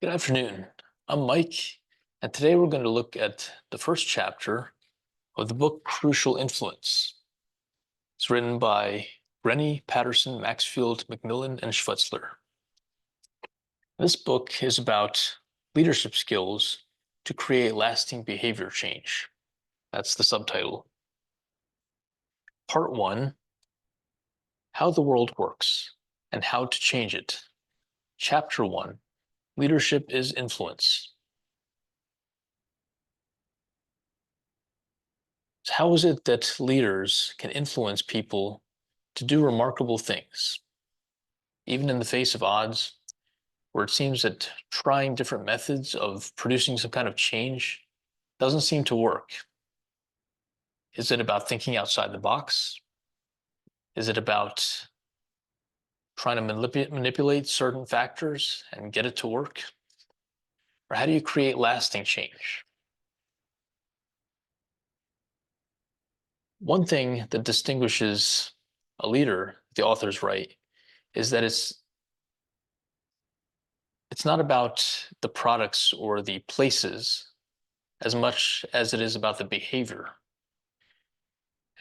Good afternoon. I'm Mike, and today we're going to look at the first chapter of the book Crucial Influence. It's written by Grenny, Patterson, Maxfield, McMillan, and Switzler. This book is about leadership skills to create lasting behavior change. That's the subtitle. Part 1, How the World Works and How to Change It. Chapter 1, Leadership is Influence. How is it that leaders can influence people to do remarkable things, even in the face of odds, where it seems that trying different methods of producing some kind of change doesn't seem to work? Is it about thinking outside the box? Is it about trying to manipulate certain factors and get it to work? Or how do you create lasting change? One thing that distinguishes a leader, the authors write, is that it's not about the products or the places as much as it is about the behavior.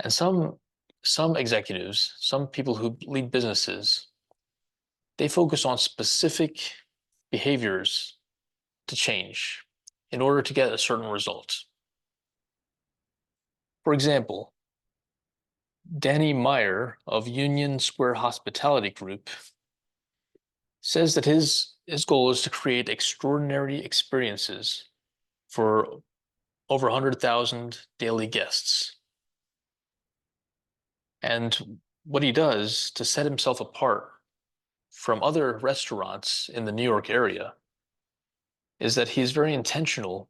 And some executives, some people who lead businesses, they focus on specific behaviors to change in order to get a certain result. For example, Danny Meyer of Union Square Hospitality Group says that his goal is to create extraordinary experiences for over 100,000 daily guests. And what he does to set himself apart from other restaurants in the New York area is that he's very intentional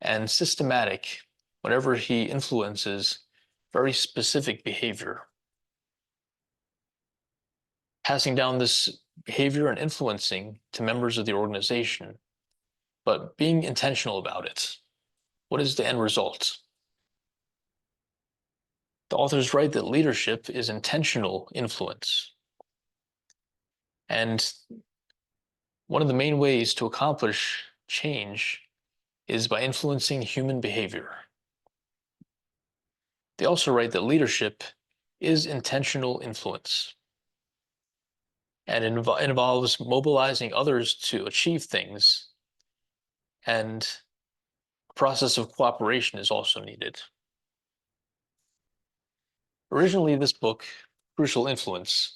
and systematic whenever he influences very specific behavior. Passing down this behavior and influencing to members of the organization, but being intentional about it. What is the end result? The authors write that leadership is intentional influence. And one of the main ways to accomplish change is by influencing human behavior. They also write that leadership is intentional influence, and it involves mobilizing others to achieve things, and a process of cooperation is also needed. Originally, this book, Crucial Influence,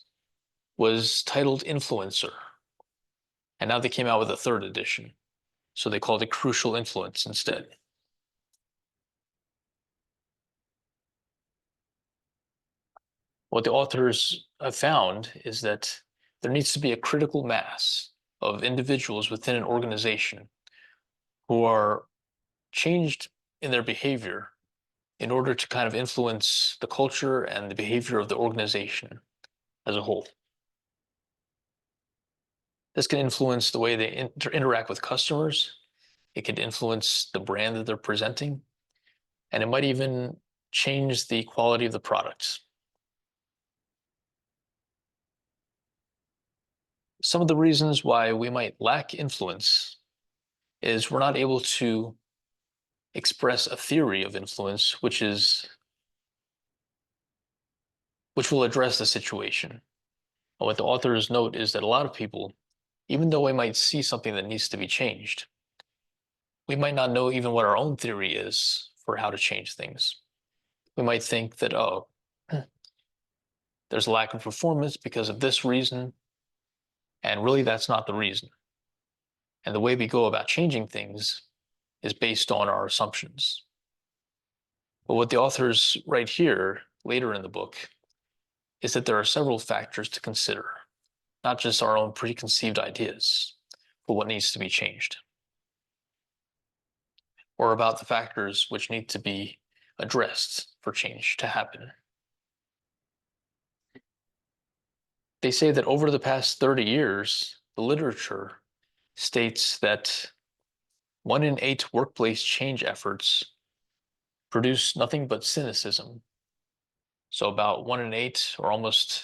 was titled Influencer, and now they came out with a third edition, so they called it Crucial Influence instead. What the authors have found is that there needs to be a critical mass of individuals within an organization who are changed in their behavior in order to kind of influence the culture and the behavior of the organization as a whole. This can influence the way they interact with customers. It could influence the brand that they're presenting, and it might even change the quality of the products. Some of the reasons why we might lack influence is we're not able to express a theory of influence which will address the situation. And what the authors note is that a lot of people, even though we might see something that needs to be changed, we might not know even what our own theory is for how to change things. We might think that, oh, there's a lack of performance because of this reason, and really that's not the reason. And the way we go about changing things is based on our assumptions. But what the authors write here later in the book is that there are several factors to consider, not just our own preconceived ideas for what needs to be changed, or about the factors which need to be addressed for change to happen. They say that over the past 30 years, the literature states that 1 in 8 workplace change efforts produce nothing but cynicism. So about 1 in 8, or almost,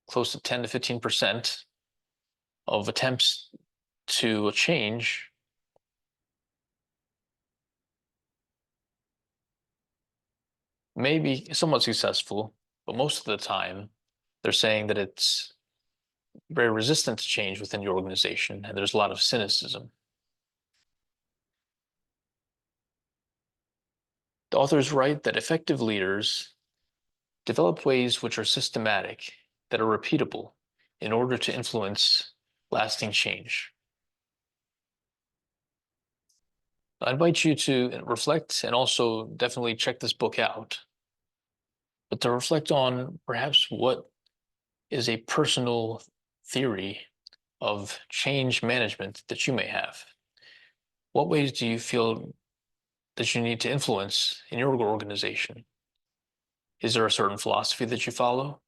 close to 10 to 15% of attempts to change may be somewhat successful, but most of the time they're saying that it's very resistant to change within your organization, and there's a lot of cynicism. The authors write that effective leaders develop ways which are systematic, that are repeatable, in order to influence lasting change. I invite you to reflect and also definitely check this book out, but to reflect on perhaps what is a personal theory of change management that you may have. What ways do you feel that you need to influence in your organization? Is there a certain philosophy that you follow?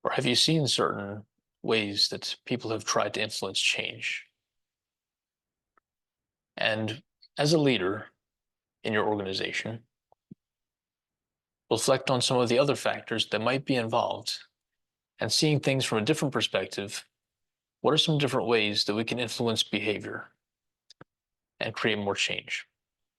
Or have you seen certain ways that people have tried to influence change? And as a leader in your organization, reflect on some of the other factors that might be involved, and seeing things from a different perspective. What are some different ways that we can influence behavior and create more change?